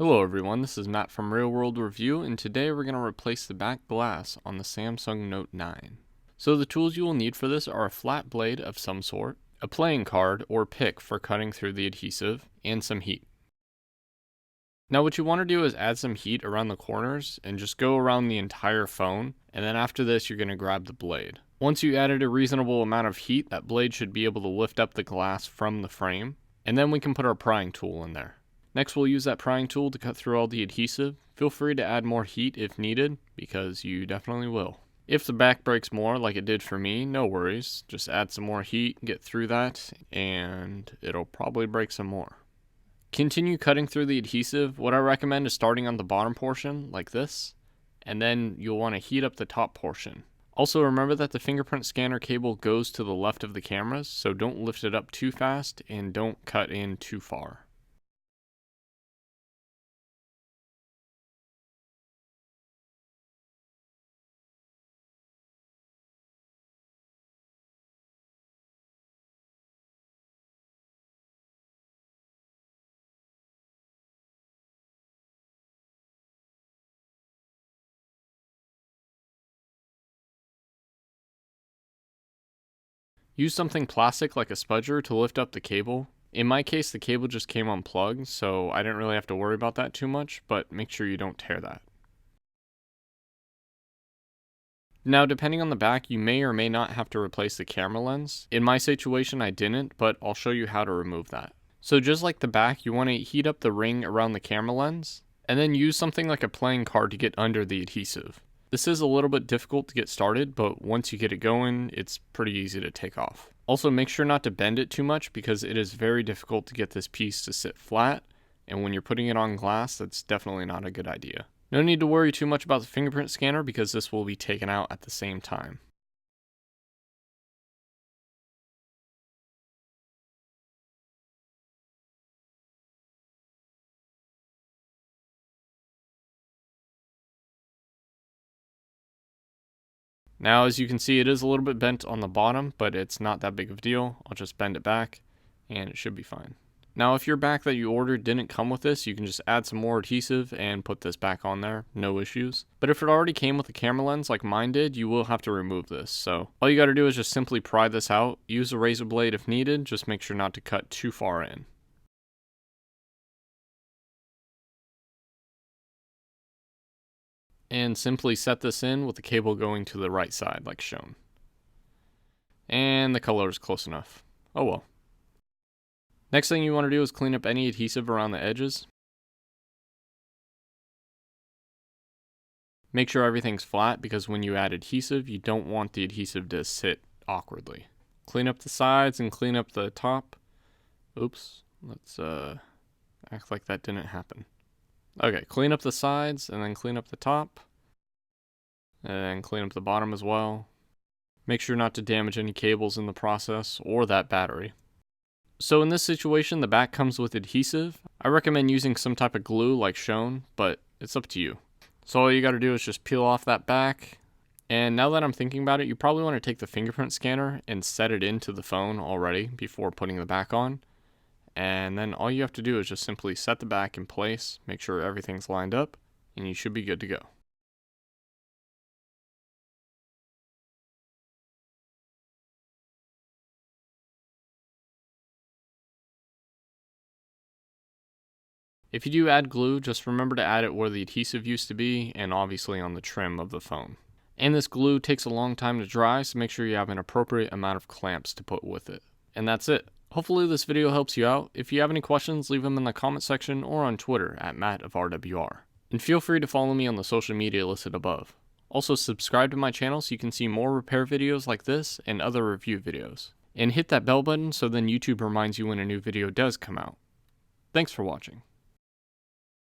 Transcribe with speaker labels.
Speaker 1: Hello everyone, this is Matt from Real World Review, and today we're going to replace the back glass on the Samsung Note9. So the tools you will need for this are a flat blade of some sort, a playing card or pick for cutting through the adhesive, and some heat. Now what you want to do is add some heat around the corners and just go around the entire phone, and then after this you're going to grab the blade. Once you added a reasonable amount of heat, that blade should be able to lift up the glass from the frame, and then we can put our prying tool in there. Next, we'll use that prying tool to cut through all the adhesive. Feel free to add more heat if needed, because you definitely will. If the back breaks more, like it did for me, no worries. Just add some more heat, get through that, and it'll probably break some more. Continue cutting through the adhesive. What I recommend is starting on the bottom portion, like this, and then you'll want to heat up the top portion. Also remember that the fingerprint scanner cable goes to the left of the cameras, so don't lift it up too fast and don't cut in too far. Use something plastic like a spudger to lift up the cable. In my case, the cable just came unplugged, so I didn't really have to worry about that too much, but make sure you don't tear that. Now, depending on the back, you may or may not have to replace the camera lens. In my situation, I didn't, but I'll show you how to remove that. So just like the back, you want to heat up the ring around the camera lens, and then use something like a playing card to get under the adhesive. This is a little bit difficult to get started, but once you get it going, it's pretty easy to take off. Also, make sure not to bend it too much because it is very difficult to get this piece to sit flat, and when you're putting it on glass, that's definitely not a good idea. No need to worry too much about the fingerprint scanner because this will be taken out at the same time. Now, as you can see, it is a little bit bent on the bottom, but it's not that big of a deal. I'll just bend it back, and it should be fine. Now, if your back that you ordered didn't come with this, you can just add some more adhesive and put this back on there, no issues. But if it already came with a camera lens like mine did, you will have to remove this. So all you gotta do is just simply pry this out, use a razor blade if needed, just make sure not to cut too far in. And simply set this in with the cable going to the right side like shown. And the color is close enough. Oh well. Next thing you want to do is clean up any adhesive around the edges. Make sure everything's flat because when you add adhesive, you don't want the adhesive to sit awkwardly. Clean up the sides and clean up the top. Oops, let's act like that didn't happen. Okay, clean up the sides and then clean up the top. And clean up the bottom as well. Make sure not to damage any cables in the process or that battery. So in this situation, the back comes with adhesive. I recommend using some type of glue like shown, but it's up to you. So all you gotta do is just peel off that back. And now that I'm thinking about it, you probably want to take the fingerprint scanner and set it into the phone already before putting the back on. And then all you have to do is just simply set the back in place, make sure everything's lined up, and you should be good to go. If you do add glue, just remember to add it where the adhesive used to be and obviously on the trim of the phone. And this glue takes a long time to dry, so make sure you have an appropriate amount of clamps to put with it. And that's it. Hopefully this video helps you out. If you have any questions, leave them in the comment section or on Twitter at MattofRWR. And feel free to follow me on the social media listed above. Also subscribe to my channel so you can see more repair videos like this and other review videos. And hit that bell button so then YouTube reminds you when a new video does come out. Thanks for watching.